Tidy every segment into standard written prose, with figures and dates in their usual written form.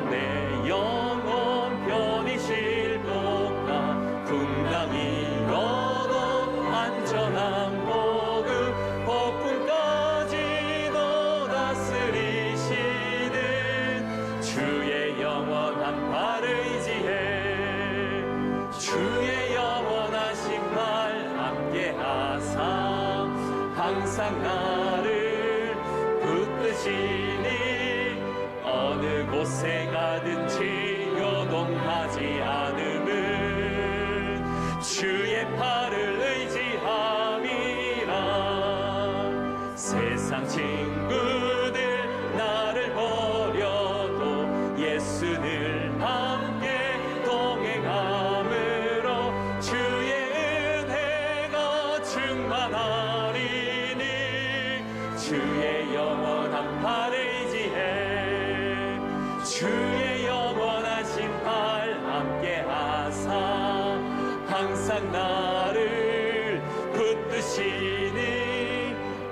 내 영혼 편히 쉴 곳과 풍랑이 걸어 안전한 복음 폭풍까지도 다스리시는 주의 영원한 팔을 의지해 주의 영원하신 팔 함께하사 항상 나를 붙드시니 어느 곳에 가든지 요동하지 않음은 주의 팔을 의지함이라. 세상 친구들 나를 버려도 예수 늘 함께 동행함으로 주의 은혜가 충만하리니 주의 영원한 팔을 의지해 주의 영원하신 팔 함께하사 항상 나를 붙드시니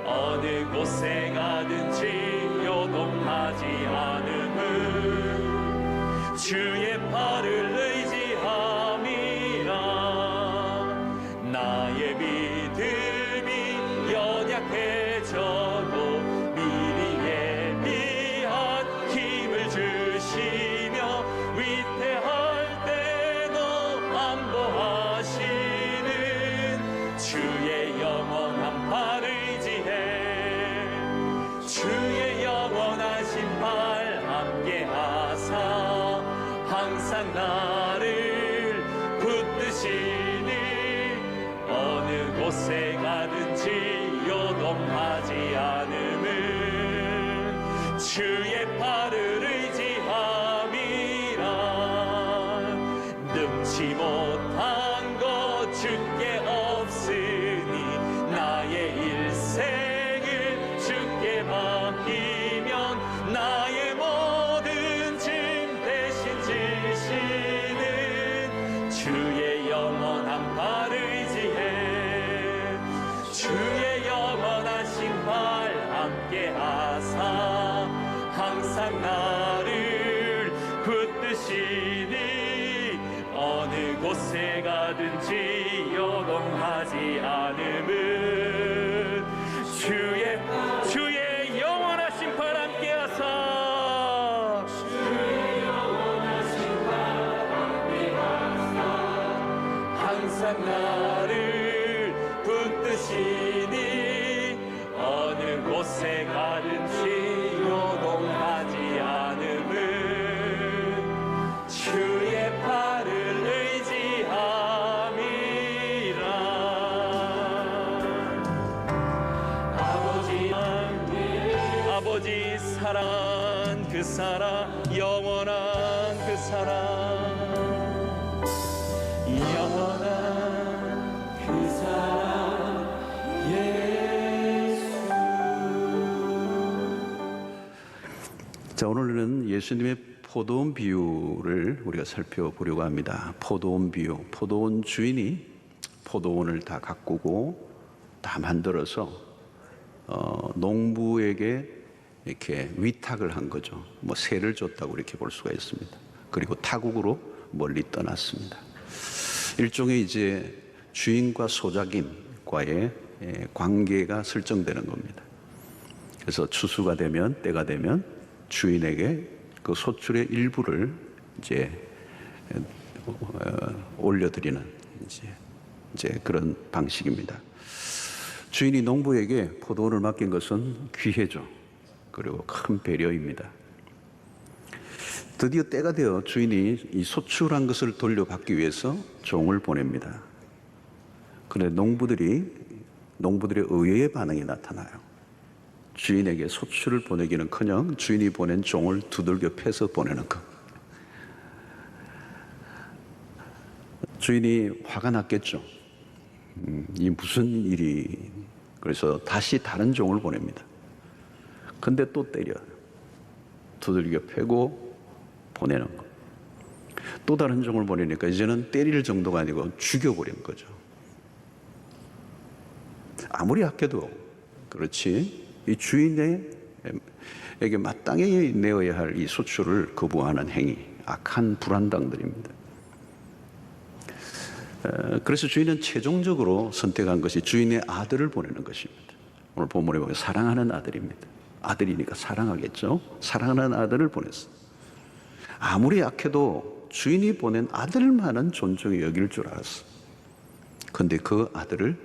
어느 곳에 가든지 요동하지 않음은 주의 팔을 의지함이라. 나의 믿음이 연약해져도 미리 예비한 힘을 주시며 위태할 때도 안보하시는 주의 영원한 팔을 의지해 주의 영원하신 팔 함께하사 항상 나를 붙드시니 어느 곳에 가든지 요동하지 않음은 주의 팔을 의지함이라. 능치 못한 것 주께 없으니 나의 일생을 주께 맡기면 나의 모든 짐 대신 지시는 주의 영원한 팔을 의지해 주의 영원하신 팔 함께하사 항상 나를 붙드시니 어느 곳에 가든지 요동하지 않음은 주의 영원하신 팔 함께하사 주의 영원하신 팔 함께하사 항상 나를 붙드시니 어느 곳에 가든지 요동하지 않음은 주의 팔을 의지함이라. 아버지 사랑한 그 사랑 영원한 그 사랑 영원한 그 사랑 예수. 자, 오늘은 예수님의 포도원 비유를 우리가 살펴보려고 합니다. 포도원 비유. 포도원 주인이 포도원을 다 가꾸고 다 만들어서 농부에게 이렇게 위탁을 한 거죠. 뭐 세를 줬다고 이렇게 볼 수가 있습니다. 그리고 타국으로 멀리 떠났습니다. 일종의 이제 주인과 소작인과의 관계가 설정되는 겁니다. 그래서 추수가 되면 때가 되면 주인에게 그 소출의 일부를 이제 올려드리는 이제 그런 방식입니다. 주인이 농부에게 포도원을 맡긴 것은 귀해죠. 그리고 큰 배려입니다. 드디어 때가 되어 주인이 이 소출한 것을 돌려받기 위해서 종을 보냅니다. 그런데 농부들의 의외의 반응이 나타나요. 주인에게 소출을 보내기는커녕 주인이 보낸 종을 두들겨 패서 보내는 것. 주인이 화가 났겠죠. 이 무슨 일이. 그래서 다시 다른 종을 보냅니다. 근데 또 때려 두들겨 패고 보내는 것. 또 다른 종을 보내니까 이제는 때릴 정도가 아니고 죽여버린 거죠. 아무리 악해도 그렇지 이 주인의 에게 마땅히 내어야 할 이 수출을 거부하는 행위, 악한 불안당들입니다. 그래서 주인은 최종적으로 선택한 것이 주인의 아들을 보내는 것입니다. 오늘 본문에 보면 사랑하는 아들입니다. 아들이니까 사랑하겠죠. 사랑하는 아들을 보냈어요. 아무리 약해도 주인이 보낸 아들만은 존중히 여길 줄 알았어. 그런데 그 아들을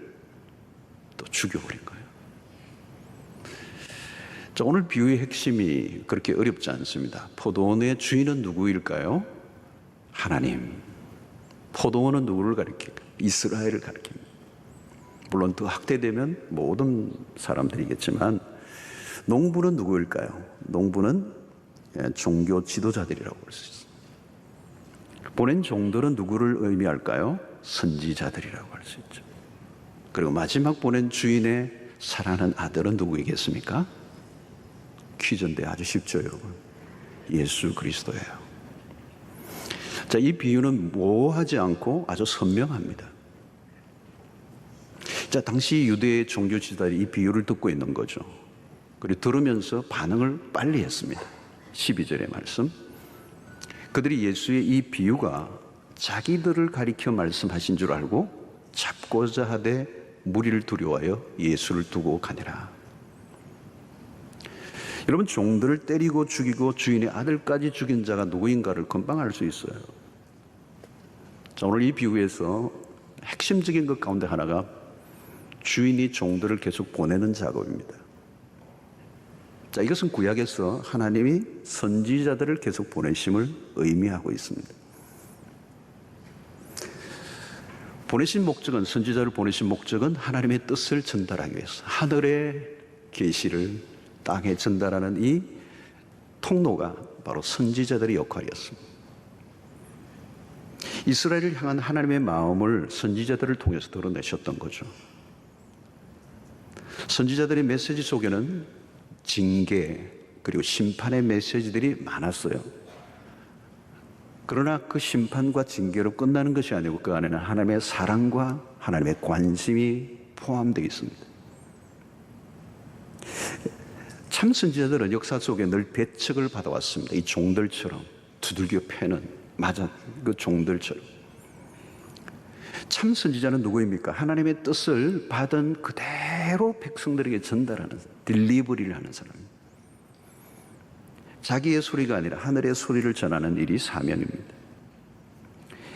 또 죽여버린 거예요. 자, 오늘 비유의 핵심이 그렇게 어렵지 않습니다. 포도원의 주인은 누구일까요? 하나님. 포도원은 누구를 가리킬까요? 이스라엘을 가리킵니다. 물론 더 학대되면 모든 사람들이겠지만 농부는 누구일까요? 농부는 종교 지도자들이라고 볼 수 있습니다. 보낸 종들은 누구를 의미할까요? 선지자들이라고 할 수 있죠. 그리고 마지막 보낸 주인의 사랑하는 아들은 누구이겠습니까? 퀴즈인데 아주 쉽죠, 여러분. 예수 그리스도예요. 자, 이 비유는 모호하지 않고 아주 선명합니다. 자, 당시 유대 종교 지도자들이 이 비유를 듣고 있는 거죠. 그리고 들으면서 반응을 빨리 했습니다. 12절의 말씀. 그들이 예수의 이 비유가 자기들을 가리켜 말씀하신 줄 알고 잡고자 하되 무리를 두려워하여 예수를 두고 가니라. 여러분, 종들을 때리고 죽이고 주인의 아들까지 죽인 자가 누구인가를 금방 알 수 있어요. 자, 오늘 이 비유에서 핵심적인 것 가운데 하나가 주인이 종들을 계속 보내는 작업입니다. 자, 이것은 구약에서 하나님이 선지자들을 계속 보내심을 의미하고 있습니다. 보내신 목적은, 선지자를 보내신 목적은 하나님의 뜻을 전달하기 위해서, 하늘의 계시를 땅에 전달하는 이 통로가 바로 선지자들의 역할이었습니다. 이스라엘을 향한 하나님의 마음을 선지자들을 통해서 드러내셨던 거죠. 선지자들의 메시지 속에는 징계 그리고 심판의 메시지들이 많았어요. 그러나 그 심판과 징계로 끝나는 것이 아니고 그 안에는 하나님의 사랑과 하나님의 관심이 포함되어 있습니다. 참 선지자들은 역사 속에 늘 배척을 받아왔습니다. 이 종들처럼 두들겨 패는, 맞아, 그 종들처럼. 참 선지자는 누구입니까? 하나님의 뜻을 받은 그대로 백성들에게 전달하는, 딜리버리를 하는 사람입니다. 자기의 소리가 아니라 하늘의 소리를 전하는 일이 사명입니다.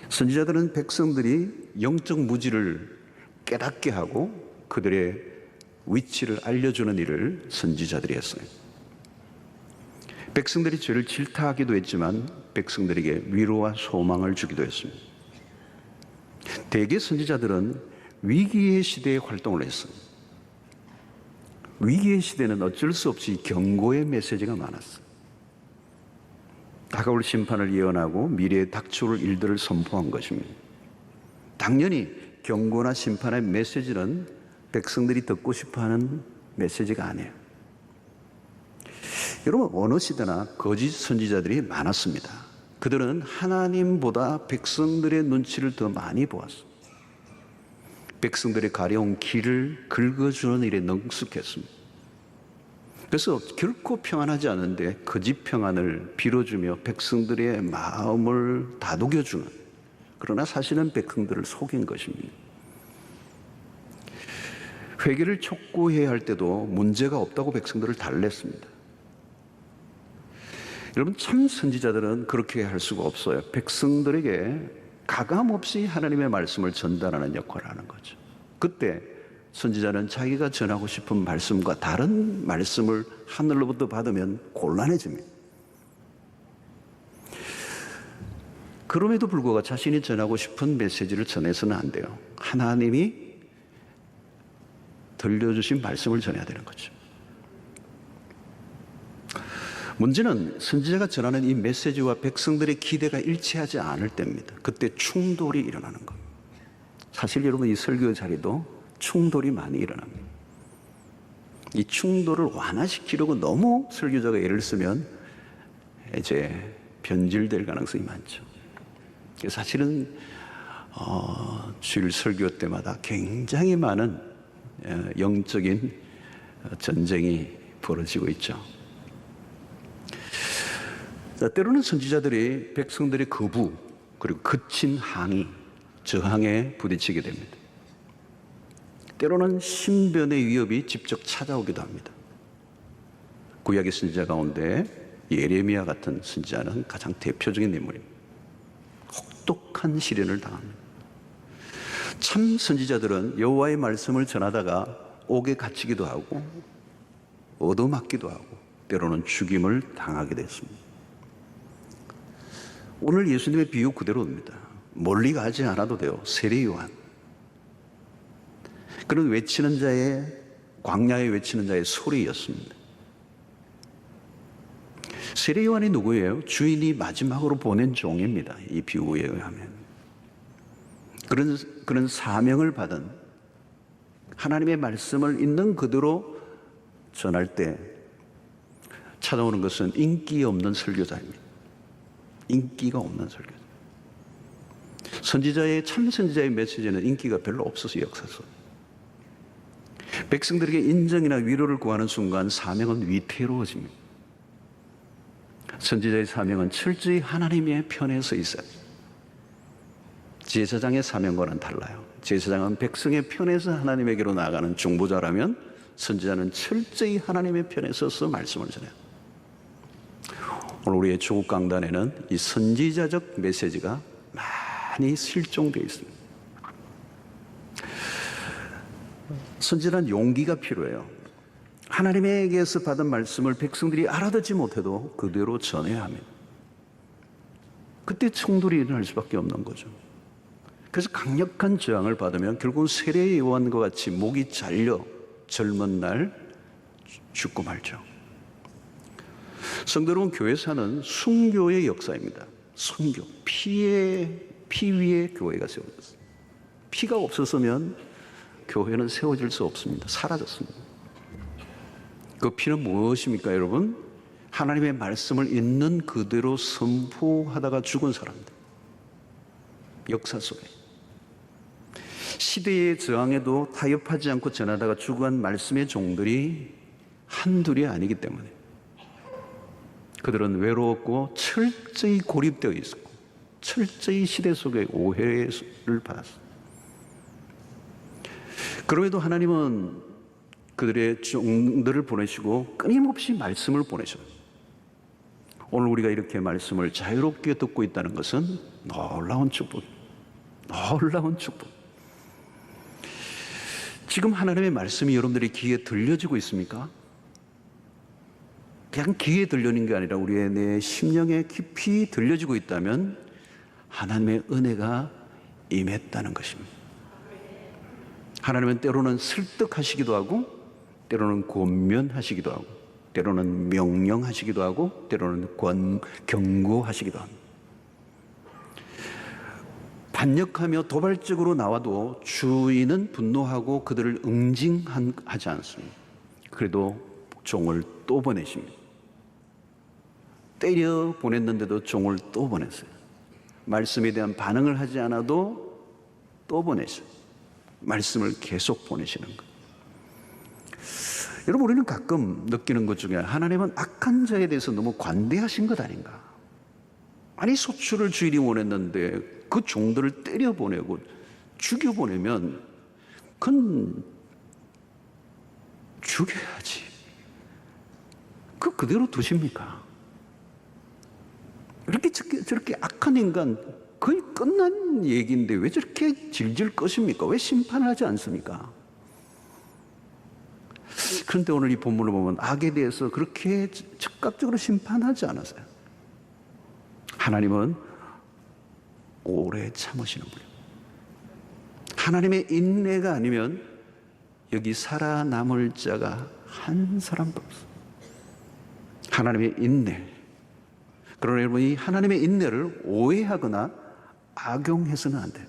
선지자들은 백성들이 영적 무지를 깨닫게 하고 그들의 위치를 알려주는 일을 선지자들이 했어요. 백성들이 죄를 질타하기도 했지만 백성들에게 위로와 소망을 주기도 했습니다. 대개 선지자들은 위기의 시대에 활동을 했어요. 위기의 시대는 어쩔 수 없이 경고의 메시지가 많았어요. 다가올 심판을 예언하고 미래에 닥쳐올 일들을 선포한 것입니다. 당연히 경고나 심판의 메시지는 백성들이 듣고 싶어하는 메시지가 아니에요. 여러분, 어느 시대나 거짓 선지자들이 많았습니다. 그들은 하나님보다 백성들의 눈치를 더 많이 보았습니다. 백성들의 가려운 길을 긁어주는 일에 능숙했습니다. 그래서 결코 평안하지 않은데 거짓 평안을 빌어주며 백성들의 마음을 다독여주는, 그러나 사실은 백성들을 속인 것입니다. 회개를 촉구해야 할 때도 문제가 없다고 백성들을 달랬습니다. 여러분, 참 선지자들은 그렇게 할 수가 없어요. 백성들에게 가감없이 하나님의 말씀을 전달하는 역할을 하는 거죠. 그때 선지자는 자기가 전하고 싶은 말씀과 다른 말씀을 하늘로부터 받으면 곤란해집니다. 그럼에도 불구하고 자신이 전하고 싶은 메시지를 전해서는 안 돼요. 하나님이 들려주신 말씀을 전해야 되는 거죠. 문제는 선지자가 전하는 이 메시지와 백성들의 기대가 일치하지 않을 때입니다. 그때 충돌이 일어나는 겁니다. 사실 여러분, 이 설교 자리도 충돌이 많이 일어납니다. 이 충돌을 완화시키려고 너무 설교자가 애를 쓰면 이제 변질될 가능성이 많죠. 사실은 주일 설교 때마다 굉장히 많은 영적인 전쟁이 벌어지고 있죠. 때로는 선지자들이 백성들의 거부 그리고 거친 항의, 저항에 부딪히게 됩니다. 때로는 신변의 위협이 직접 찾아오기도 합니다. 구약의 선지자 가운데 예레미야 같은 선지자는 가장 대표적인 인물입니다. 혹독한 시련을 당합니다. 참 선지자들은 여호와의 말씀을 전하다가 옥에 갇히기도 하고 얻어맞기도 하고 때로는 죽임을 당하게 됐습니다. 오늘 예수님의 비유 그대로입니다. 멀리 가지 않아도 돼요. 세례 요한. 그런 외치는 자의, 광야에 외치는 자의 소리였습니다. 세례 요한이 누구예요? 주인이 마지막으로 보낸 종입니다. 이 비유에 의하면. 그런 사명을 받은 하나님의 말씀을 있는 그대로 전할 때 찾아오는 것은 인기 없는 설교자입니다. 인기가 없는 설교자. 참 선지자의 메시지는 인기가 별로 없어서 역사서. 백성들에게 인정이나 위로를 구하는 순간 사명은 위태로워집니다. 선지자의 사명은 철저히 하나님의 편에 서 있어요. 제사장의 사명과는 달라요. 제사장은 백성의 편에서 하나님에게로 나아가는 중보자라면 선지자는 철저히 하나님의 편에 서서 말씀을 전해요. 오늘 우리의 조국 강단에는 이 선지자적 메시지가 많이 실종되어 있습니다. 선지자는 용기가 필요해요. 하나님에게서 받은 말씀을 백성들이 알아듣지 못해도 그대로 전해야 합니다. 그때 충돌이 일어날 수밖에 없는 거죠. 그래서 강력한 저항을 받으면 결국은 세례 요한과 같이 목이 잘려 젊은 날 죽고 말죠. 성도 여러분, 교회사는 순교의 역사입니다. 순교, 피 위에 교회가 세워졌어요. 피가 없었으면 교회는 세워질 수 없습니다. 사라졌습니다. 그 피는 무엇입니까, 여러분? 하나님의 말씀을 있는 그대로 선포하다가 죽은 사람들. 역사 속에. 시대의 저항에도 타협하지 않고 전하다가 죽어간 말씀의 종들이 한둘이 아니기 때문에 그들은 외로웠고 철저히 고립되어 있었고 철저히 시대 속의 오해를 받았어요. 그럼에도 하나님은 그들의 종들을 보내시고 끊임없이 말씀을 보내셔요. 오늘 우리가 이렇게 말씀을 자유롭게 듣고 있다는 것은 놀라운 축복. 놀라운 축복. 지금 하나님의 말씀이 여러분들의 귀에 들려지고 있습니까? 그냥 귀에 들려는 게 아니라 우리의 내 심령에 깊이 들려지고 있다면 하나님의 은혜가 임했다는 것입니다. 하나님은 때로는 설득하시기도 하고 때로는 권면하시기도 하고 때로는 명령하시기도 하고 때로는 경고하시기도 합니다. 반역하며 도발적으로 나와도 주인은 분노하고 그들을 응징하지 않습니다. 그래도 종을 또 보내십니다. 때려 보냈는데도 종을 또 보냈어요. 말씀에 대한 반응을 하지 않아도 또 보내셔요. 말씀을 계속 보내시는 것. 여러분, 우리는 가끔 느끼는 것 중에 하나님은 악한 자에 대해서 너무 관대하신 것 아닌가? 아니, 소출을 주인이 원했는데 그 종들을 때려보내고 죽여보내면 그건 죽여야지. 그대로 두십니까? 이렇게 저렇게 악한 인간, 거의 끝난 얘기인데 왜 저렇게 질질 꺼십니까? 왜 심판하지 않습니까? 그런데 오늘 이 본문을 보면 악에 대해서 그렇게 즉각적으로 심판하지 않았어요. 하나님은 오래 참으시는 분이에요. 하나님의 인내가 아니면 여기 살아남을 자가 한 사람도 없어요. 하나님의 인내. 그러나 여러분, 이 하나님의 인내를 오해하거나 악용해서는 안 돼요.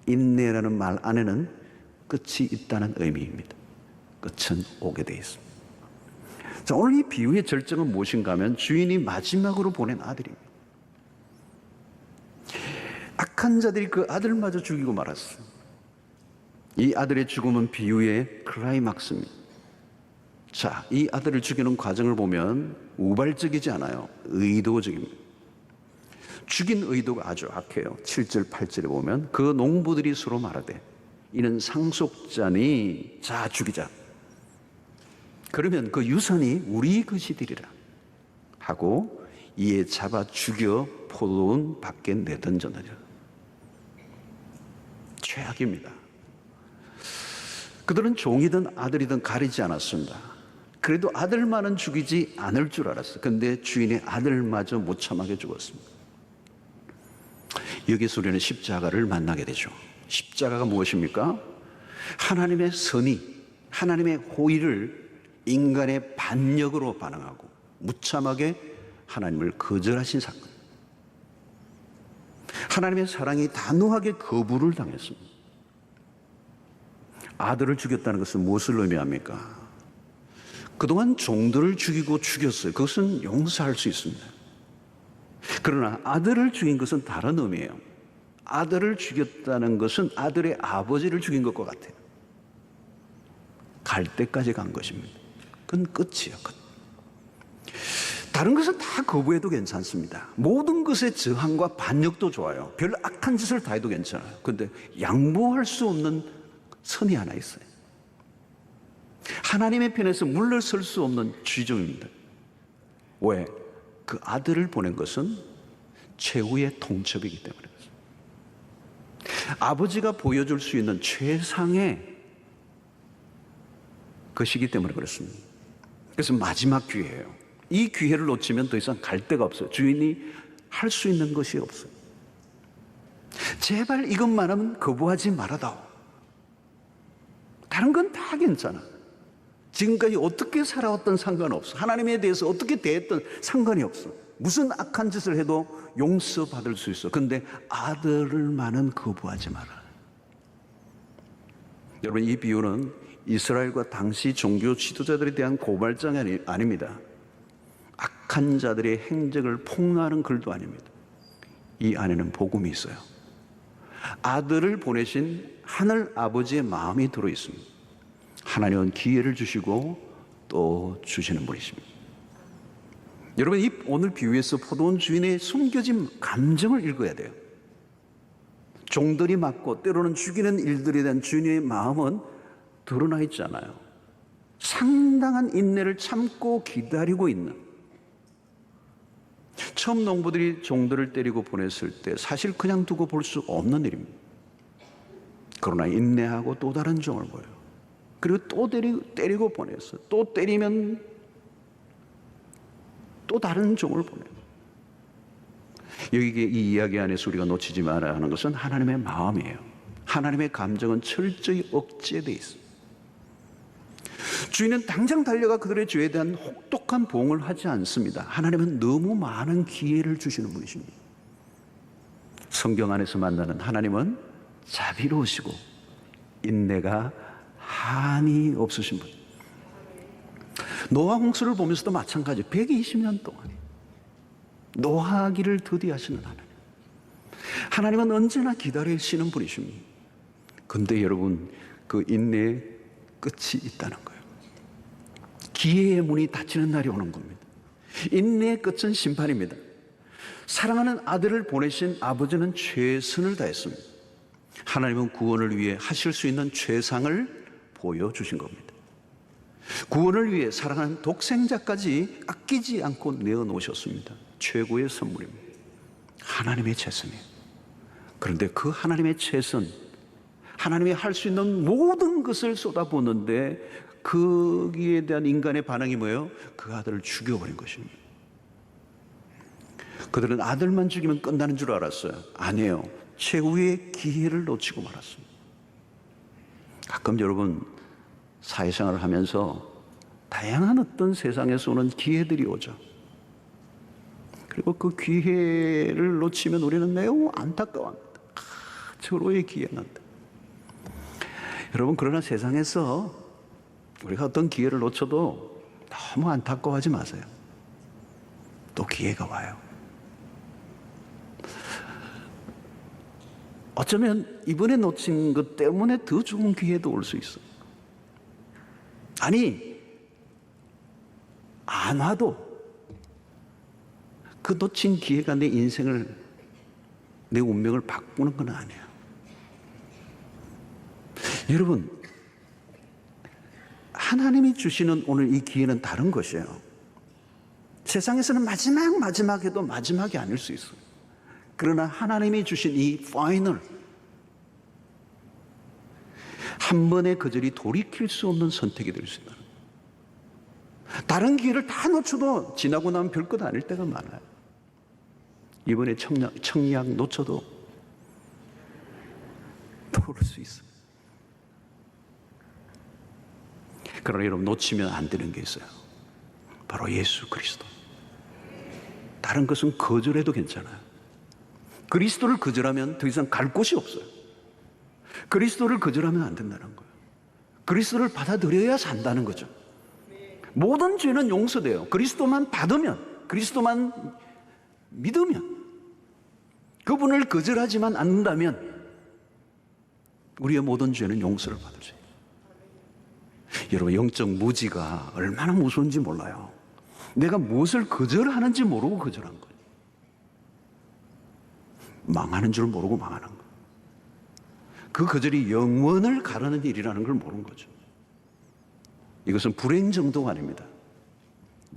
인내라는 말 안에는 끝이 있다는 의미입니다. 끝은 오게 되어 있습니다. 자, 오늘 이 비유의 절정은 무엇인가 하면 주인이 마지막으로 보낸 아들입니다. 악한 자들이 그 아들마저 죽이고 말았어요. 이 아들의 죽음은 비유의 클라이막스입니다. 자, 이 아들을 죽이는 과정을 보면 우발적이지 않아요. 의도적입니다. 죽인 의도가 아주 악해요. 7절 8절에 보면 그 농부들이 서로 말하되 이는 상속자니 자 죽이자. 그러면 그 유산이 우리 것이 되리라 하고 이에 잡아 죽여 포도원 밖에 내던졌느니라. 최악입니다. 그들은 종이든 아들이든 가리지 않았습니다. 그래도 아들만은 죽이지 않을 줄 알았어요. 그런데 주인의 아들마저 무참하게 죽었습니다. 여기서 우리는 십자가를 만나게 되죠. 십자가가 무엇입니까? 하나님의 선의, 하나님의 호의를 인간의 반역으로 반응하고 무참하게 하나님을 거절하신 사건. 하나님의 사랑이 단호하게 거부를 당했습니다. 아들을 죽였다는 것은 무엇을 의미합니까? 그동안 종들을 죽이고 죽였어요. 그것은 용서할 수 있습니다. 그러나 아들을 죽인 것은 다른 의미예요. 아들을 죽였다는 것은 아들의 아버지를 죽인 것과 같아요. 갈 때까지 간 것입니다. 그건 끝이에요. 끝. 다른 것은 다 거부해도 괜찮습니다. 모든 것에 저항과 반역도 좋아요. 별 악한 짓을 다 해도 괜찮아요. 그런데 양보할 수 없는 선이 하나 있어요. 하나님의 편에서 물러설 수 없는 지점입니다. 왜? 그 아들을 보낸 것은 최후의 통첩이기 때문에 그렇습니다. 아버지가 보여줄 수 있는 최상의 것이기 때문에 그렇습니다. 그래서 마지막 기회예요. 이 기회를 놓치면 더 이상 갈 데가 없어요. 주인이 할 수 있는 것이 없어요. 제발 이것만은 거부하지 말아다오. 다른 건 다 괜찮아. 지금까지 어떻게 살아왔던 상관없어. 하나님에 대해서 어떻게 대했던 상관이 없어. 무슨 악한 짓을 해도 용서받을 수 있어. 그런데 아들을만은 거부하지 마라. 여러분, 이 비유는 이스라엘과 당시 종교 지도자들에 대한 고발장이 아닙니다. 악한 자들의 행적을 폭로하는 글도 아닙니다. 이 안에는 복음이 있어요. 아들을 보내신 하늘 아버지의 마음이 들어 있습니다. 하나님은 기회를 주시고 또 주시는 분이십니다. 여러분, 이 오늘 비유에서 포도원 주인의 숨겨진 감정을 읽어야 돼요. 종들이 맞고 때로는 죽이는 일들에 대한 주인의 마음은 드러나 있지 않아요. 상당한 인내를 참고 기다리고 있는. 처음 농부들이 종들을 때리고 보냈을 때 사실 그냥 두고 볼 수 없는 일입니다. 그러나 인내하고 또 다른 종을 보여요. 그리고 또 때리고 보냈어요. 또 때리면 또 다른 종을 보내요. 여기 이 이야기 안에서 우리가 놓치지 말아야 하는 것은 하나님의 마음이에요. 하나님의 감정은 철저히 억제되어 있습니다. 주인은 당장 달려가 그들의 죄에 대한 혹독한 보응을 하지 않습니다. 하나님은 너무 많은 기회를 주시는 분이십니다. 성경 안에서 만나는 하나님은 자비로우시고 인내가 한이 없으신 분. 노아 홍수를 보면서도 마찬가지. 120년 동안 노하기를 더디하시는 하나님. 하나님은 언제나 기다리시는 분이십니다. 그런데 여러분, 그 인내의 끝이 있다는 거예요. 기회의 문이 닫히는 날이 오는 겁니다. 인내의 끝은 심판입니다. 사랑하는 아들을 보내신 아버지는 최선을 다했습니다. 하나님은 구원을 위해 하실 수 있는 최상을 보여주신 겁니다. 구원을 위해 사랑하는 독생자까지 아끼지 않고 내어놓으셨습니다. 최고의 선물입니다. 하나님의 최선이에요. 그런데 그 하나님의 최선, 하나님이 할 수 있는 모든 것을 쏟아붓는데 거기에 대한 인간의 반응이 뭐예요? 그 아들을 죽여버린 것입니다. 그들은 아들만 죽이면 끝나는 줄 알았어요. 아니에요. 최후의 기회를 놓치고 말았습니다. 가끔 여러분 사회생활을 하면서 다양한 어떤 세상에서 오는 기회들이 오죠. 그리고 그 기회를 놓치면 우리는 매우 안타까워합니다. 절호의 기회인데. 여러분, 그러나 세상에서 우리가 어떤 기회를 놓쳐도 너무 안타까워하지 마세요. 또 기회가 와요. 어쩌면 이번에 놓친 것 때문에 더 좋은 기회도 올 수 있어요. 아니, 안 와도 그 놓친 기회가 내 인생을, 내 운명을 바꾸는 건 아니에요. 여러분, 하나님이 주시는 오늘 이 기회는 다른 것이에요. 세상에서는 마지막에도 마지막이 아닐 수 있어요. 그러나 하나님이 주신 이 파이널, 한 번의 거절이 돌이킬 수 없는 선택이 될 수 있다. 다른 기회를 다 놓쳐도 지나고 나면 별것 아닐 때가 많아요. 이번에 청약 놓쳐도 또 오를 수 있어요. 그러나 여러분, 놓치면 안 되는 게 있어요. 바로 예수 그리스도. 다른 것은 거절해도 괜찮아요. 그리스도를 거절하면 더 이상 갈 곳이 없어요. 그리스도를 거절하면 안 된다는 거예요. 그리스도를 받아들여야 산다는 거죠. 모든 죄는 용서돼요. 그리스도만 받으면, 그리스도만 믿으면, 그분을 거절하지만 않는다면 우리의 모든 죄는 용서를 받을 수 있어요. 여러분, 영적 무지가 얼마나 무서운지 몰라요. 내가 무엇을 거절하는지 모르고 거절한 거예요. 망하는 줄 모르고 망하는 거예요. 그 거절이 영원을 가르는 일이라는 걸 모르는 거죠. 이것은 불행 정도가 아닙니다.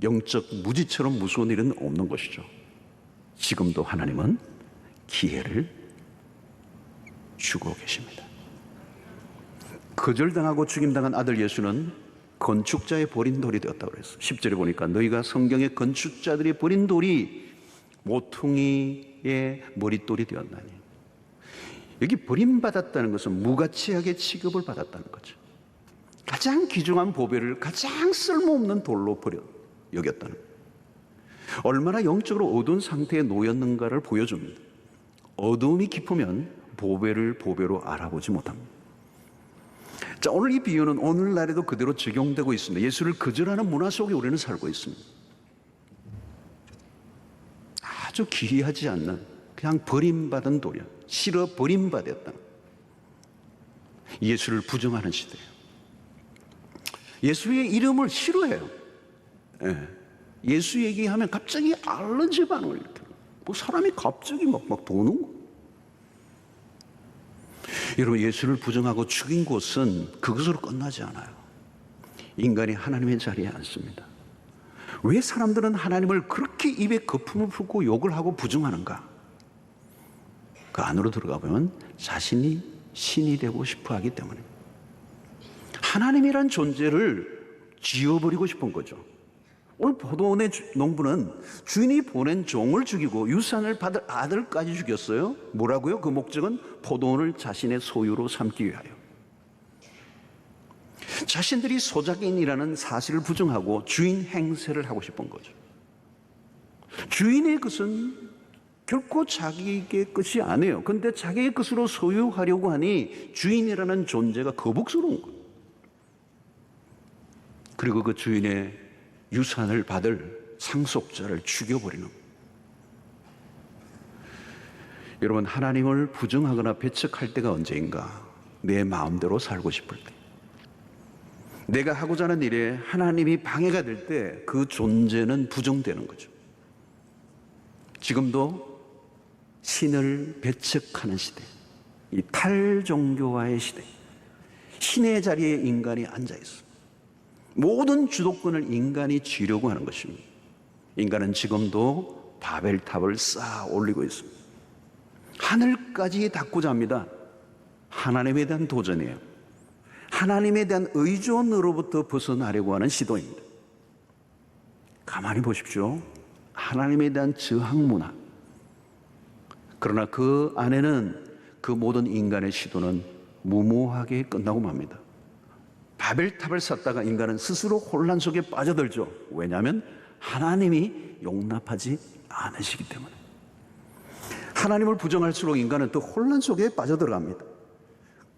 영적 무지처럼 무서운 일은 없는 것이죠. 지금도 하나님은 기회를 주고 계십니다. 거절당하고 죽임당한 아들 예수는 건축자의 버린 돌이 되었다고 그랬어요. 10절에 보니까 너희가 성경의 건축자들이 버린 돌이 모퉁이의 머릿돌이 되었나니. 여기 버림받았다는 것은 무가치하게 취급을 받았다는 거죠. 가장 귀중한 보배를 가장 쓸모없는 돌로 여겼다는 거예요. 얼마나 영적으로 어두운 상태에 놓였는가를 보여줍니다. 어두움이 깊으면 보배를 보배로 알아보지 못합니다. 자, 오늘 이 비유는 오늘날에도 그대로 적용되고 있습니다. 예수를 거절하는 문화 속에 우리는 살고 있습니다. 아주 귀하지 않는 그냥 버림받은 돌이야. 싫어 버림받았다. 예수를 부정하는 시대예요. 예수의 이름을 싫어해요. 예수 얘기하면 갑자기 알러지 반응을 일으켜요. 뭐 사람이 갑자기 막 도는 거. 여러분, 예수를 부정하고 죽인 곳은 그것으로 끝나지 않아요. 인간이 하나님의 자리에 앉습니다. 왜 사람들은 하나님을 그렇게 입에 거품을 품고 욕을 하고 부정하는가? 그 안으로 들어가 보면 자신이 신이 되고 싶어 하기 때문입니다. 하나님이란 존재를 지워버리고 싶은 거죠. 오늘 포도원의 농부는 주인이 보낸 종을 죽이고 유산을 받을 아들까지 죽였어요. 뭐라고요? 그 목적은 포도원을 자신의 소유로 삼기 위하여. 자신들이 소작인이라는 사실을 부정하고 주인 행세를 하고 싶은 거죠. 주인의 것은 결코 자기의 것이 아니에요. 그런데 자기의 것으로 소유하려고 하니 주인이라는 존재가 거북스러운 거예요. 그리고 그 주인의 유산을 받을 상속자를 죽여버리는 거예요. 여러분, 하나님을 부정하거나 배척할 때가 언제인가? 내 마음대로 살고 싶을 때. 내가 하고자 하는 일에 하나님이 방해가 될 때 그 존재는 부정되는 거죠. 지금도 신을 배척하는 시대, 이 탈종교화의 시대, 신의 자리에 인간이 앉아 있습니다. 모든 주도권을 인간이 쥐려고 하는 것입니다. 인간은 지금도 바벨탑을 쌓아 올리고 있습니다. 하늘까지 닿고자 합니다. 하나님에 대한 도전이에요. 하나님에 대한 의존으로부터 벗어나려고 하는 시도입니다. 가만히 보십시오. 하나님에 대한 저항 문화. 그러나 그 안에는 그 모든 인간의 시도는 무모하게 끝나고 맙니다. 바벨탑을 쌓다가 인간은 스스로 혼란 속에 빠져들죠. 왜냐하면 하나님이 용납하지 않으시기 때문에. 하나님을 부정할수록 인간은 또 혼란 속에 빠져들어갑니다.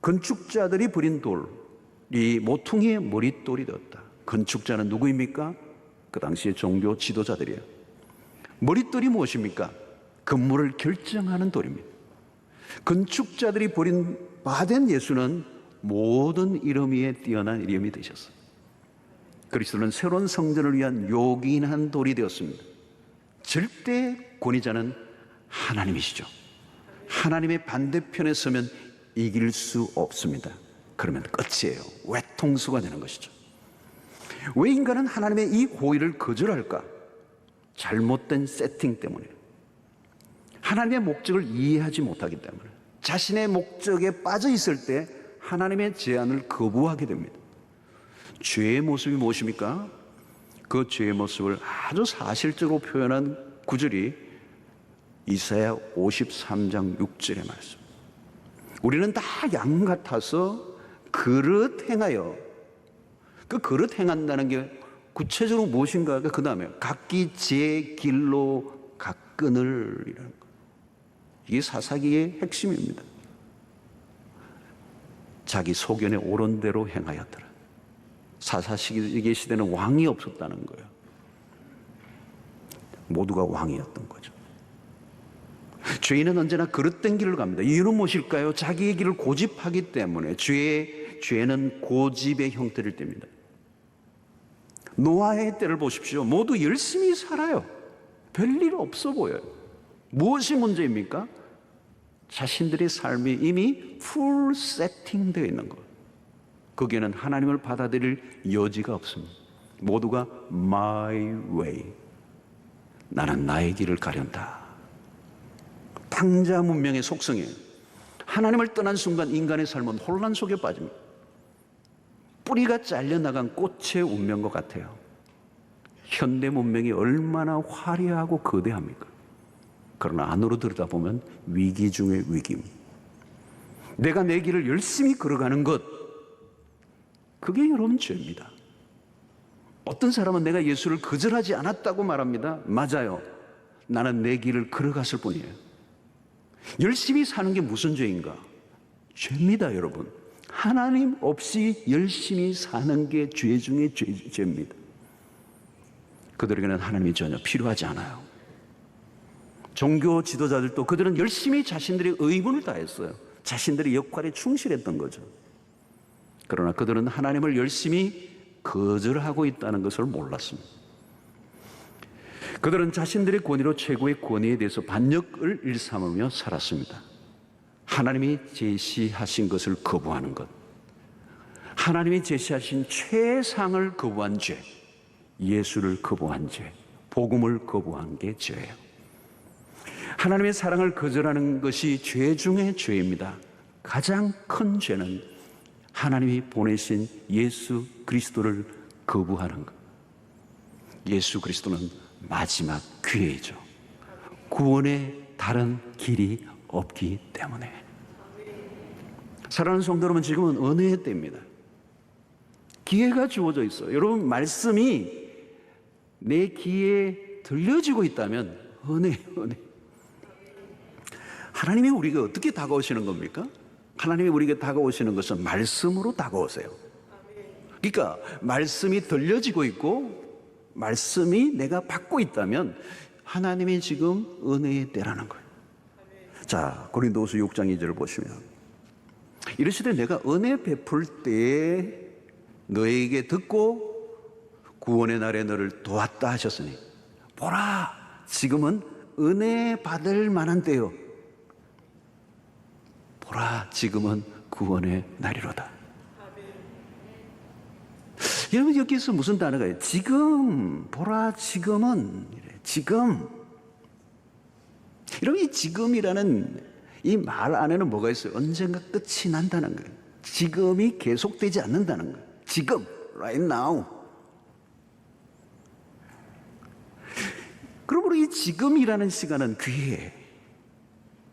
건축자들이 버린 돌이 모퉁이의 머릿돌이 되었다. 건축자는 누구입니까? 그 당시의 종교 지도자들이에요. 머릿돌이 무엇입니까? 건물을 결정하는 돌입니다. 건축자들이 받은 예수는 모든 이름 위에 뛰어난 이름이 되셨어요. 그리스도는 새로운 성전을 위한 요긴한 돌이 되었습니다. 절대 권위자는 하나님이시죠. 하나님의 반대편에 서면 이길 수 없습니다. 그러면 끝이에요. 외통수가 되는 것이죠. 왜 인간은 하나님의 이 호의를 거절할까? 잘못된 세팅 때문에, 하나님의 목적을 이해하지 못하기 때문에, 자신의 목적에 빠져 있을 때 하나님의 제안을 거부하게 됩니다. 죄의 모습이 무엇입니까? 그 죄의 모습을 아주 사실적으로 표현한 구절이 이사야 53장 6절의 말씀. 우리는 다 양 같아서 그릇 행하여, 그 그릇 행한다는 게 구체적으로 무엇인가? 그 다음에 각기 제 길로 가끈을 이라는 거. 이게 사사기의 핵심입니다. 자기 소견에 옳은 대로 행하였더라. 사사시기 시대는 왕이 없었다는 거예요. 모두가 왕이었던 거죠. 죄인은 언제나 그릇된 길을 갑니다. 이유는 무엇일까요? 자기의 길을 고집하기 때문에. 죄는 고집의 형태를 띱니다. 노아의 때를 보십시오. 모두 열심히 살아요. 별일 없어 보여요. 무엇이 문제입니까? 자신들의 삶이 이미 풀 세팅되어 있는 것. 거기에는 하나님을 받아들일 여지가 없습니다. 모두가 my way, 나는 나의 길을 가련다. 탕자 문명의 속성이에요. 하나님을 떠난 순간 인간의 삶은 혼란 속에 빠집니다. 뿌리가 잘려나간 꽃의 운명과 같아요. 현대 문명이 얼마나 화려하고 거대합니까? 그러나 안으로 들여다보면 위기 중의 위기입니다. 내가 내 길을 열심히 걸어가는 것, 그게 여러분 죄입니다. 어떤 사람은 내가 예수를 거절하지 않았다고 말합니다. 맞아요. 나는 내 길을 걸어갔을 뿐이에요. 열심히 사는 게 무슨 죄인가? 죄입니다, 여러분. 하나님 없이 열심히 사는 게 죄 중에 죄입니다. 그들에게는 하나님이 전혀 필요하지 않아요. 종교 지도자들도 그들은 열심히 자신들의 의무를 다했어요. 자신들의 역할에 충실했던 거죠. 그러나 그들은 하나님을 열심히 거절하고 있다는 것을 몰랐습니다. 그들은 자신들의 권위로 최고의 권위에 대해서 반역을 일삼으며 살았습니다. 하나님이 제시하신 것을 거부하는 것, 하나님이 제시하신 최상을 거부한 죄, 예수를 거부한 죄, 복음을 거부한 게 죄예요. 하나님의 사랑을 거절하는 것이 죄 중에 죄입니다. 가장 큰 죄는 하나님이 보내신 예수 그리스도를 거부하는 것. 예수 그리스도는 마지막 기회이죠. 구원의 다른 길이 없기 때문에. 사랑하는 성도 여러분, 지금은 은혜의 때입니다. 기회가 주어져 있어요. 여러분, 말씀이 내 귀에 들려지고 있다면 은혜. 하나님이 우리가 어떻게 다가오시는 겁니까? 하나님이 우리에게 다가오시는 것은 말씀으로 다가오세요. 그러니까 말씀이 들려지고 있고 말씀이 내가 받고 있다면 하나님이 지금 은혜의 때라는 거예요. 자, 고린도후서 6장 2절을 보시면 이르시되 내가 은혜 베풀 때에 너에게 듣고 구원의 날에 너를 도왔다 하셨으니 보라, 지금은 은혜 받을 만한 때요. 보라, 지금은 구원의 날이로다. 여러분, 여기서 무슨 단어가 있어요? 지금, 보라, 지금은, 지금. 여러분, 이 지금이라는 이 말 안에는 뭐가 있어요? 언젠가 끝이 난다는 거예요. 지금이 계속되지 않는다는 거예요. 지금, right now. 그러므로 이 지금이라는 시간은 귀해.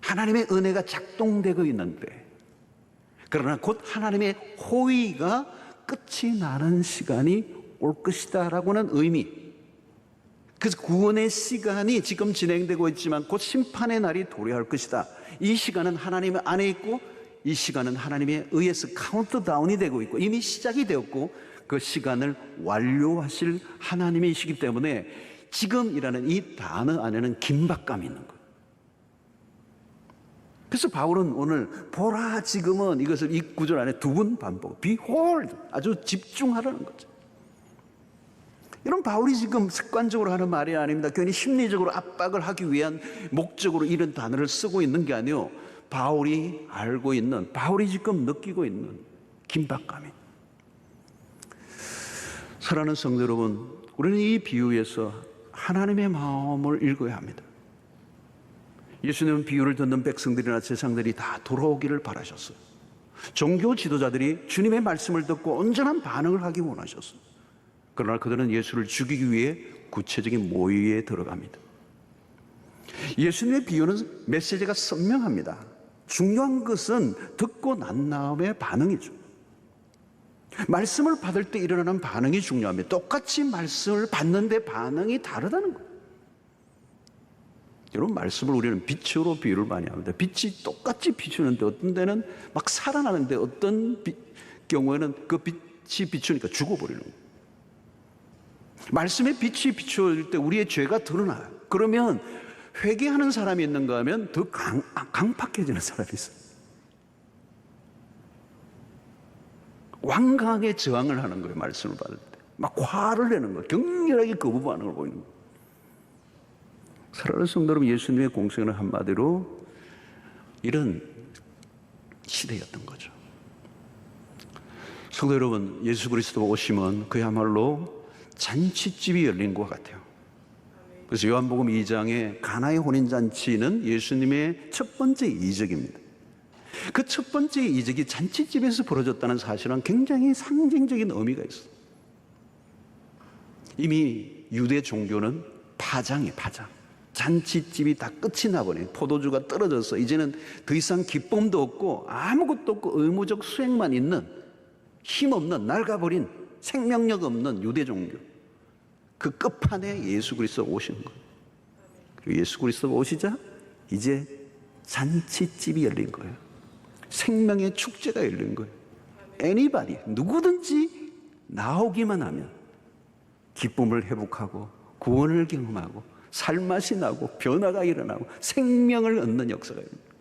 하나님의 은혜가 작동되고 있는데, 그러나 곧 하나님의 호의가 끝이 나는 시간이 올 것이다 라고는 의미. 그래서 구원의 시간이 지금 진행되고 있지만 곧 심판의 날이 도래할 것이다. 이 시간은 하나님 안에 있고 이 시간은 하나님에 의해서 카운트다운이 되고 있고 이미 시작이 되었고 그 시간을 완료하실 하나님이시기 때문에 지금이라는 이 단어 안에는 긴박감이 있는 거예요. 그래서 바울은 오늘 보라 지금은 이것을 이 구절 안에 두 번 반복, Behold, 아주 집중하라는 거죠. 이런 바울이 지금 습관적으로 하는 말이 아닙니다. 괜히 심리적으로 압박을 하기 위한 목적으로 이런 단어를 쓰고 있는 게 아니에요. 바울이 알고 있는, 바울이 지금 느끼고 있는 긴박감이. 사랑하는 성도 여러분, 우리는 이 비유에서 하나님의 마음을 읽어야 합니다. 예수님은 비유를 듣는 백성들이나 제사장들이 다 돌아오기를 바라셨어요. 종교 지도자들이 주님의 말씀을 듣고 온전한 반응을 하기 원하셨어요. 그러나 그들은 예수를 죽이기 위해 구체적인 모의에 들어갑니다. 예수님의 비유는 메시지가 선명합니다. 중요한 것은 듣고 난 다음의 반응이죠. 말씀을 받을 때 일어나는 반응이 중요합니다. 똑같이 말씀을 받는데 반응이 다르다는 거예요. 여러분, 말씀을 우리는 빛으로 비유를 많이 합니다. 빛이 똑같이 비추는데 어떤 데는 막 살아나는데 어떤 경우에는 그 빛이 비추니까 죽어버리는 거예요. 말씀의 빛이 비추어질 때 우리의 죄가 드러나요. 그러면 회개하는 사람이 있는가 하면 더 강팍해지는 사람이 있어요. 완강하게 저항을 하는 거예요. 말씀을 받을 때 막 화를 내는 거예요. 격렬하게 거부 반응을 보이는 거예요. 사랑하는 성도 여러분, 예수님의 공생은 한마디로 이런 시대였던 거죠. 성도 여러분, 예수 그리스도 오시면 그야말로 잔치집이 열린 것 같아요. 그래서 요한복음 2장에 가나의 혼인잔치는 예수님의 첫 번째 이적입니다. 그 첫 번째 이적이 잔치집에서 벌어졌다는 사실은 굉장히 상징적인 의미가 있어요. 이미 유대 종교는 파장이에요, 파장. 잔치집이 다 끝이 나버려요. 포도주가 떨어져서 이제는 더 이상 기쁨도 없고 아무것도 없고 의무적 수행만 있는 힘없는 낡아버린 생명력 없는 유대 종교. 그 끝판에 예수 그리스도가 오시는 거예요. 그리고 예수 그리스도가 오시자 이제 잔치집이 열린 거예요. 생명의 축제가 열린 거예요. Anybody, 누구든지 나오기만 하면 기쁨을 회복하고 구원을 경험하고 살맛이 나고 변화가 일어나고 생명을 얻는 역사가 일어납니다.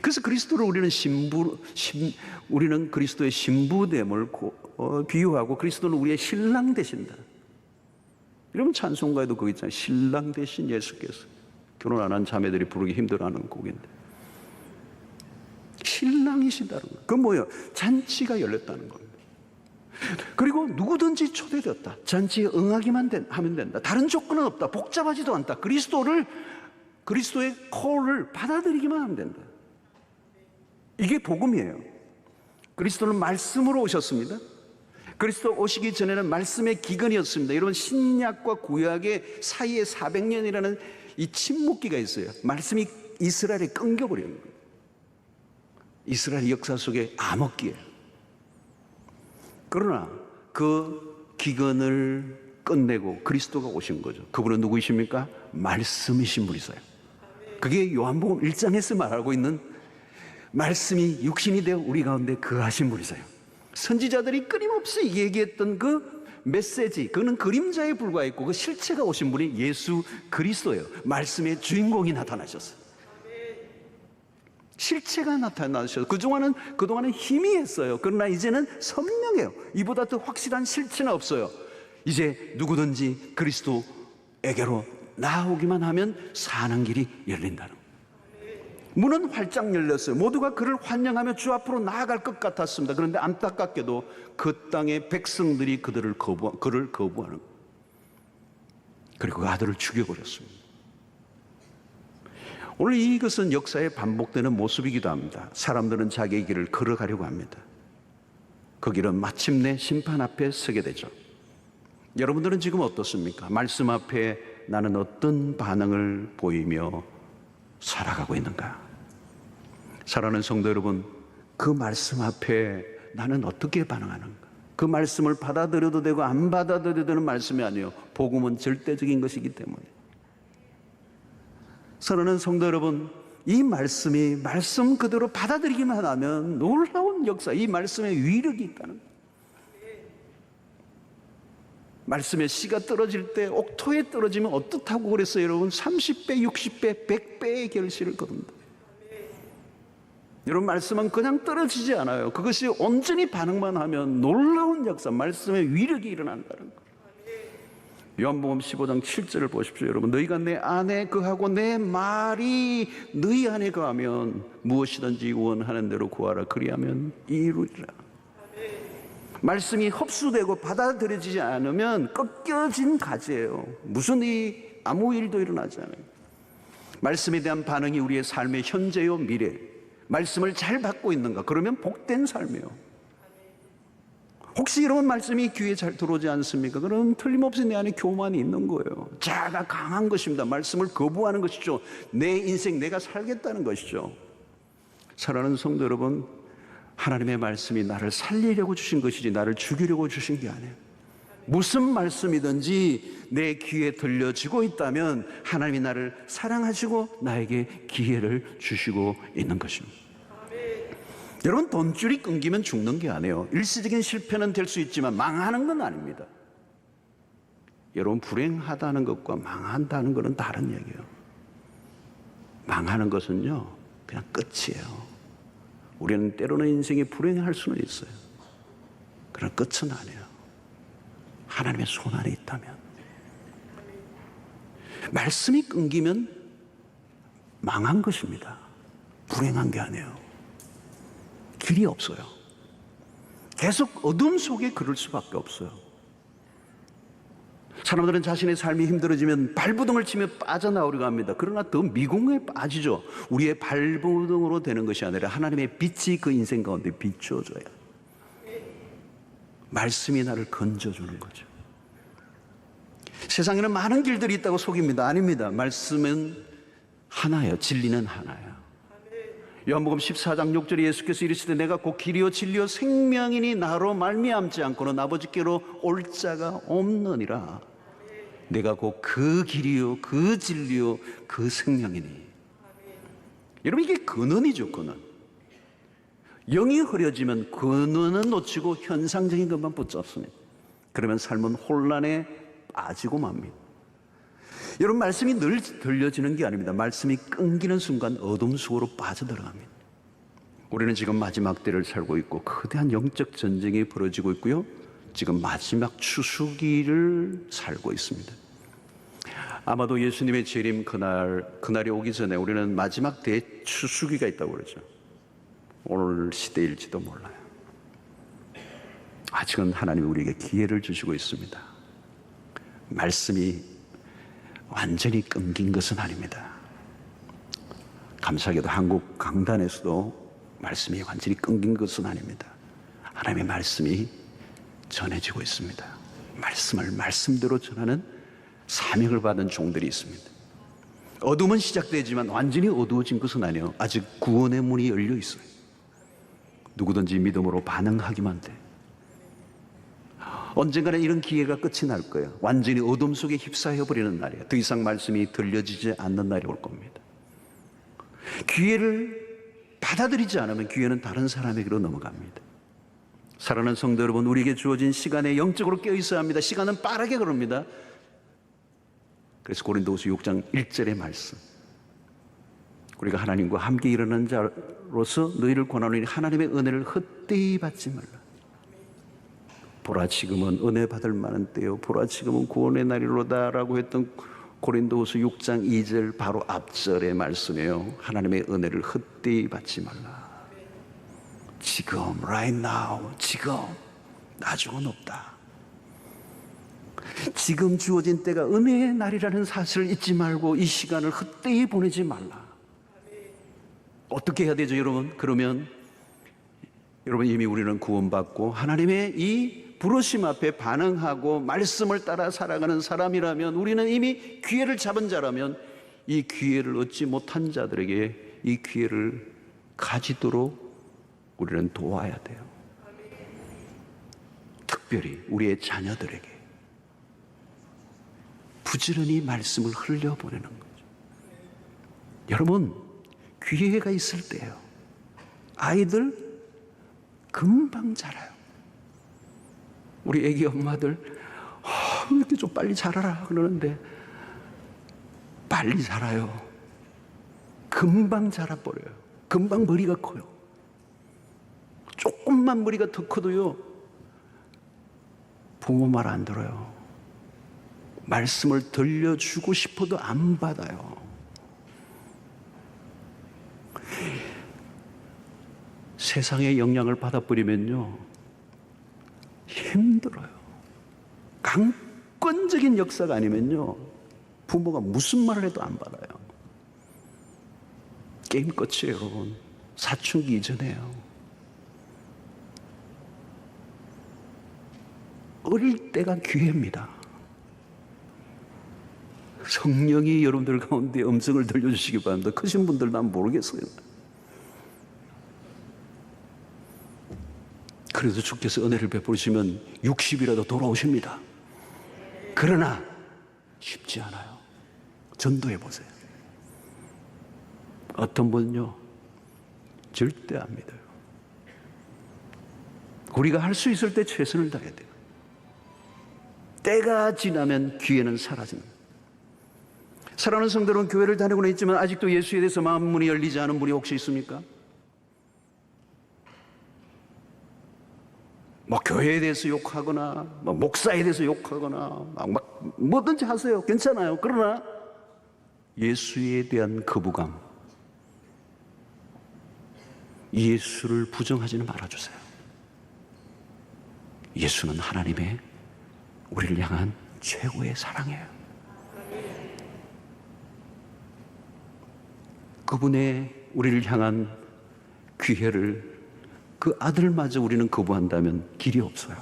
그래서 그리스도를 우리는 그리스도의 신부됨을 비유하고 그리스도는 우리의 신랑 되신다. 이러면 찬송가에도 그거 있잖아요. 신랑 되신 예수께서. 결혼 안 한 자매들이 부르기 힘들어하는 곡인데 신랑이시다는 거예요. 그건 뭐예요? 잔치가 열렸다는 겁니다. 그리고 누구든지 초대되었다. 잔치에 응하기만 하면 된다. 다른 조건은 없다. 복잡하지도 않다. 그리스도의 콜을 받아들이기만 하면 된다. 이게 복음이에요. 그리스도는 말씀으로 오셨습니다. 그리스도 오시기 전에는 말씀의 기근이었습니다. 여러분, 신약과 구약의 사이에 400년이라는 이 침묵기가 있어요. 말씀이 이스라엘에 끊겨버리는 거예요. 이스라엘 역사 속에 암흑기예요. 그러나 그 기근을 끝내고 그리스도가 오신 거죠. 그분은 누구이십니까? 말씀이신 분이세요. 그게 요한복음 1장에서 말하고 있는 말씀이 육신이 되어 우리 가운데 거하신 분이세요. 선지자들이 끊임없이 얘기했던 그 메시지, 그는 그림자에 불과했고 그 실체가 오신 분이 예수 그리스도예요. 말씀의 주인공이 나타나셨어요. 실체가 나타나셔서 그동안은 희미했어요. 그러나 이제는 선명해요. 이보다 더 확실한 실체는 없어요. 이제 누구든지 그리스도에게로 나오기만 하면 사는 길이 열린다는 거예요. 문은 활짝 열렸어요. 모두가 그를 환영하며 주 앞으로 나아갈 것 같았습니다. 그런데 안타깝게도 그 땅의 백성들이 그를 거부하는 거예요. 그리고 그 아들을 죽여버렸습니다. 오늘 이것은 역사에 반복되는 모습이기도 합니다. 사람들은 자기의 길을 걸어가려고 합니다. 그 길은 마침내 심판 앞에 서게 되죠. 여러분들은 지금 어떻습니까? 말씀 앞에 나는 어떤 반응을 보이며 살아가고 있는가? 사랑하는 성도 여러분, 그 말씀 앞에 나는 어떻게 반응하는가? 그 말씀을 받아들여도 되고 안 받아들여도 되는 말씀이 아니에요. 복음은 절대적인 것이기 때문에. 사랑하는 성도 여러분, 이 말씀이 말씀 그대로 받아들이기만 하면 놀라운 역사, 이 말씀의 위력이 있다는 거예요. 말씀의 씨가 떨어질 때 옥토에 떨어지면 어떻다고 그랬어요, 여러분? 30배, 60배, 100배의 결실을 거둔다. 여러분, 말씀은 그냥 떨어지지 않아요. 그것이 온전히 반응만 하면 놀라운 역사, 말씀의 위력이 일어난다는 거. 요한복음 15장 7절을 보십시오. 여러분, 너희가 내 안에 거하고 내 말이 너희 안에 거하면 무엇이든지 원하는 대로 구하라. 그리하면 이루리라. 말씀이 흡수되고 받아들여지지 않으면 꺾여진 가지예요. 무슨 아무 일도 일어나지 않아요. 말씀에 대한 반응이 우리의 삶의 현재요 미래, 말씀을 잘 받고 있는가? 그러면 복된 삶이에요. 혹시 여러분 말씀이 귀에 잘 들어오지 않습니까? 그럼 틀림없이 내 안에 교만이 있는 거예요. 자아가 강한 것입니다. 말씀을 거부하는 것이죠. 내 인생 내가 살겠다는 것이죠. 사랑하는 성도 여러분, 하나님의 말씀이 나를 살리려고 주신 것이지 나를 죽이려고 주신 게 아니에요. 무슨 말씀이든지 내 귀에 들려지고 있다면 하나님이 나를 사랑하시고 나에게 기회를 주시고 있는 것입니다. 여러분, 돈줄이 끊기면 죽는 게 아니에요. 일시적인 실패는 될 수 있지만 망하는 건 아닙니다. 여러분, 불행하다는 것과 망한다는 것은 다른 얘기예요. 망하는 것은요, 그냥 끝이에요. 우리는 때로는 인생이 불행할 수는 있어요. 그러나 끝은 아니에요. 하나님의 손 안에 있다면. 말씀이 끊기면 망한 것입니다. 불행한 게 아니에요. 길이 없어요. 계속 어둠 속에 그럴 수밖에 없어요. 사람들은 자신의 삶이 힘들어지면 발부둥을 치며 빠져나오려고 합니다. 그러나 더 미궁에 빠지죠. 우리의 발부둥으로 되는 것이 아니라 하나님의 빛이 그 인생 가운데 비춰져야 말씀이 나를 건져주는 거죠. 세상에는 많은 길들이 있다고 속입니다. 아닙니다. 말씀은 하나예요. 진리는 하나예요. 요한복음 14장 6절에 예수께서 이르시되 내가 곧 길이요 진리요 생명이니 나로 말미암지 않고는 아버지께로 올 자가 없느니라. 내가 곧 그 길이요 그 진리요 그 생명이니. 여러분, 이게 근원이죠. 근원. 영이 흐려지면 근원은 놓치고 현상적인 것만 붙잡습니다. 그러면 삶은 혼란에 빠지고 맙니다. 여러분, 말씀이 늘 들려지는 게 아닙니다. 말씀이 끊기는 순간 어둠 속으로 빠져들어갑니다. 우리는 지금 마지막 때를 살고 있고 거대한 영적 전쟁이 벌어지고 있고요. 지금 마지막 추수기를 살고 있습니다. 아마도 예수님의 재림 그날이 오기 전에 우리는 마지막 대추수기가 있다고 그러죠. 오늘 시대일지도 몰라요. 아직은 하나님이 우리에게 기회를 주시고 있습니다. 말씀이 완전히 끊긴 것은 아닙니다. 감사하게도 한국 강단에서도 말씀이 완전히 끊긴 것은 아닙니다. 하나님의 말씀이 전해지고 있습니다. 말씀을 말씀대로 전하는 사명을 받은 종들이 있습니다. 어둠은 시작되지만 완전히 어두워진 것은 아니에요. 아직 구원의 문이 열려 있어요. 누구든지 믿음으로 반응하기만 돼. 언젠가는 이런 기회가 끝이 날 거예요. 완전히 어둠 속에 휩싸여버리는 날이에요. 더 이상 말씀이 들려지지 않는 날이 올 겁니다. 기회를 받아들이지 않으면 기회는 다른 사람에게로 넘어갑니다. 사랑하는 성도 여러분, 우리에게 주어진 시간에 영적으로 깨어있어야 합니다. 시간은 빠르게 걸습니다. 그래서 고린도후서 6장 1절의 말씀, 우리가 하나님과 함께 일어나는 자로서 너희를 권하노니 하나님의 은혜를 헛되이 받지 말라. 보라 지금은 은혜 받을 만한 때요, 보라 지금은 구원의 날이로다 라고 했던 고린도후서 6장 2절 바로 앞절의 말씀이에요. 하나님의 은혜를 헛되이 받지 말라. 지금, right now, 지금, 나중은 없다. 지금 주어진 때가 은혜의 날이라는 사실을 잊지 말고 이 시간을 헛되이 보내지 말라. 어떻게 해야 되죠, 여러분? 그러면 여러분, 이미 우리는 구원받고 하나님의 이 부르심 앞에 반응하고 말씀을 따라 살아가는 사람이라면, 우리는 이미 기회를 잡은 자라면 이 기회를 얻지 못한 자들에게 이 기회를 가지도록 우리는 도와야 돼요. 특별히 우리의 자녀들에게 부지런히 말씀을 흘려보내는 거죠. 여러분, 기회가 있을 때요, 아이들 금방 자라요. 우리 애기 엄마들 이렇게 좀 빨리 자라라 그러는데 빨리 자라요. 금방 자라버려요. 금방 머리가 커요. 조금만 머리가 더 커도요, 부모 말 안 들어요. 말씀을 들려주고 싶어도 안 받아요. 세상의 영향을 받아버리면요, 힘들어요. 강권적인 역사가 아니면요, 부모가 무슨 말을 해도 안 받아요. 게임 끝이에요, 여러분. 사춘기 이전에요. 어릴 때가 기회입니다. 성령이 여러분들 가운데 음성을 들려주시기 바랍니다. 크신 분들 난 모르겠어요. 그래도 주께서 은혜를 베푸시면 60이라도 돌아오십니다. 그러나 쉽지 않아요. 전도해 보세요. 어떤 분은요, 절대 안 믿어요. 우리가 할 수 있을 때 최선을 다해야 돼요. 때가 지나면 기회는 사라집니다. 사랑하는 성도는 교회를 다니고는 있지만 아직도 예수에 대해서 마음 문이 열리지 않은 분이 혹시 있습니까? 뭐 교회에 대해서 욕하거나 뭐 목사에 대해서 욕하거나 막 뭐든지 하세요. 괜찮아요. 그러나 예수에 대한 거부감, 예수를 부정하지는 말아주세요. 예수는 하나님의 우리를 향한 최고의 사랑이에요. 그분의 우리를 향한 기회를, 그 아들마저 우리는 거부한다면 길이 없어요.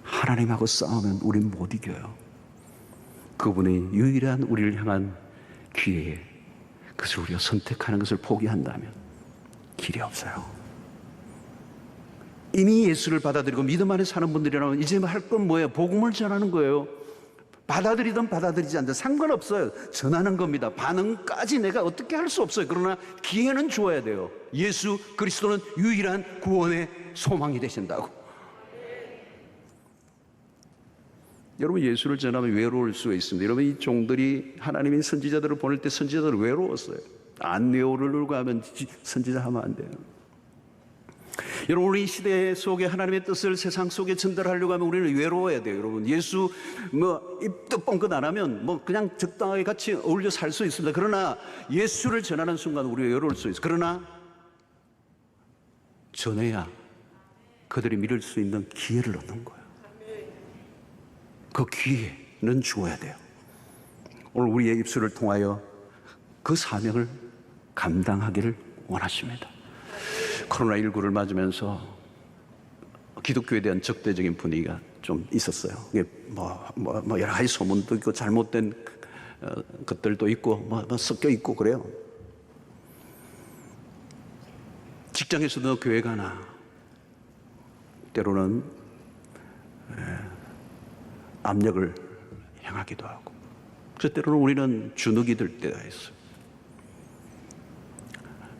하나님하고 싸우면 우린 못 이겨요. 그분의 유일한 우리를 향한 기회에 그것을 우리가 선택하는 것을 포기한다면 길이 없어요. 이미 예수를 받아들이고 믿음 안에 사는 분들이라면 이제 할 건 뭐예요? 복음을 전하는 거예요. 받아들이든 받아들이지 않든 상관없어요. 전하는 겁니다. 반응까지 내가 어떻게 할 수 없어요. 그러나 기회는 주어야 돼요. 예수 그리스도는 유일한 구원의 소망이 되신다고. 여러분, 예수를 전하면 외로울 수가 있습니다. 여러분, 이 종들이 하나님의 선지자들을 보낼 때 선지자들은 외로웠어요. 안 외우려고 하면 선지자 하면 안 돼요. 여러분, 우리 시대 속에 하나님의 뜻을 세상 속에 전달하려고 하면 우리는 외로워야 돼요. 여러분, 예수 입도 뻥끗 안 하면 그냥 적당하게 같이 어울려 살 수 있습니다. 그러나 예수를 전하는 순간 우리가 외로울 수 있어요. 그러나 전해야 그들이 믿을 수 있는 기회를 얻는 거예요. 그 기회는 주어야 돼요. 오늘 우리의 입술을 통하여 그 사명을 감당하기를 원하십니다. 코로나19를 맞으면서 기독교에 대한 적대적인 분위기가 좀 있었어요. 이게 여러 가지 소문도 있고 잘못된 것들도 있고 섞여 있고 그래요. 직장에서도 교회 가나 때로는 압력을 행하기도 하고, 때로는 우리는 주눅이 들 때가 있어요.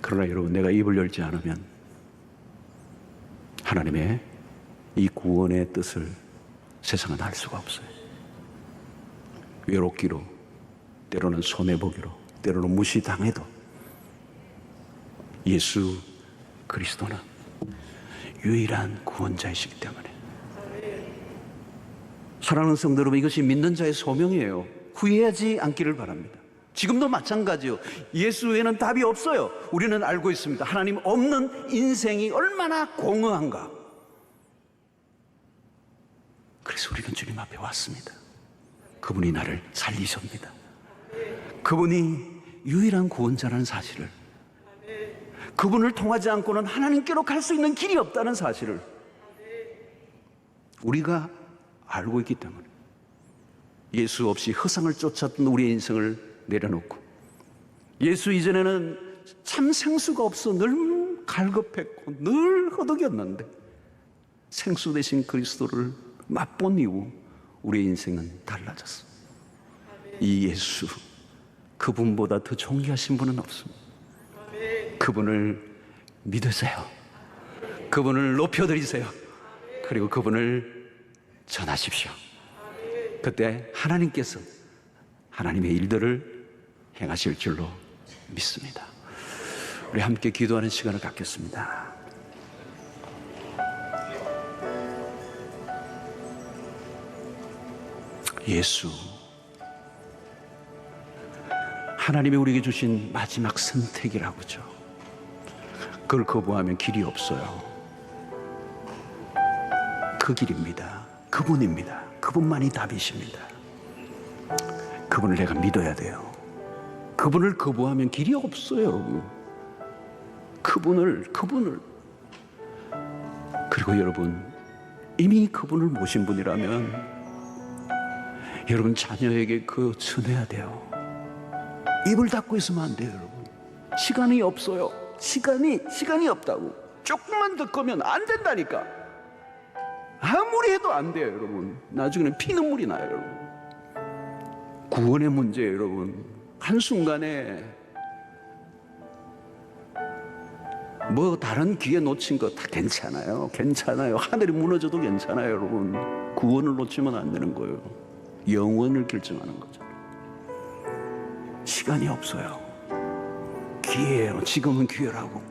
그러나 여러분, 내가 입을 열지 않으면 하나님의 이 구원의 뜻을 세상은 알 수가 없어요. 외롭기로, 때로는 손해보기로, 때로는 무시당해도 예수 그리스도는 유일한 구원자이시기 때문에, 사랑하는 성도 여러분, 이것이 믿는 자의 소명이에요. 후회하지 않기를 바랍니다. 지금도 마찬가지요. 예수 외에는 답이 없어요. 우리는 알고 있습니다. 하나님 없는 인생이 얼마나 공허한가. 그래서 우리는 주님 앞에 왔습니다. 그분이 나를 살리십니다. 그분이 유일한 구원자라는 사실을, 그분을 통하지 않고는 하나님께로 갈 수 있는 길이 없다는 사실을 우리가 알고 있기 때문에 예수 없이 허상을 쫓았던 우리의 인생을 내려놓고, 예수 이전에는 참 생수가 없어 늘 갈급했고 늘 허덕였는데 생수 대신 그리스도를 맛본 이후 우리의 인생은 달라졌어. 이 예수, 그분보다 더 존귀하신 분은 없습니다. 그분을 믿으세요. 그분을 높여드리세요. 그리고 그분을 전하십시오. 그때 하나님께서 하나님의 일들을 행하실 줄로 믿습니다. 우리 함께 기도하는 시간을 갖겠습니다. 예수, 하나님이 우리에게 주신 마지막 선택이라고죠. 그걸 거부하면 길이 없어요. 그 길입니다. 그분입니다. 그분만이 답이십니다. 그분을 내가 믿어야 돼요. 그분을 거부하면 길이 없어요, 여러분. 그분을. 그리고 여러분, 이미 그분을 모신 분이라면 여러분 자녀에게 그 전해야 돼요. 입을 닫고 있으면 안 돼요, 여러분. 시간이 없어요. 시간이 없다고. 조금만 더 끄면 안 된다니까. 아무리 해도 안 돼요, 여러분. 나중에는 피눈물이 나요, 여러분. 구원의 문제예요, 여러분. 한순간에 뭐 다른 기회 놓친 거 다 괜찮아요. 하늘이 무너져도 괜찮아요, 여러분. 구원을 놓치면 안 되는 거예요. 영원을 결정하는 거죠. 시간이 없어요. 기회예요. 지금은 기회라고.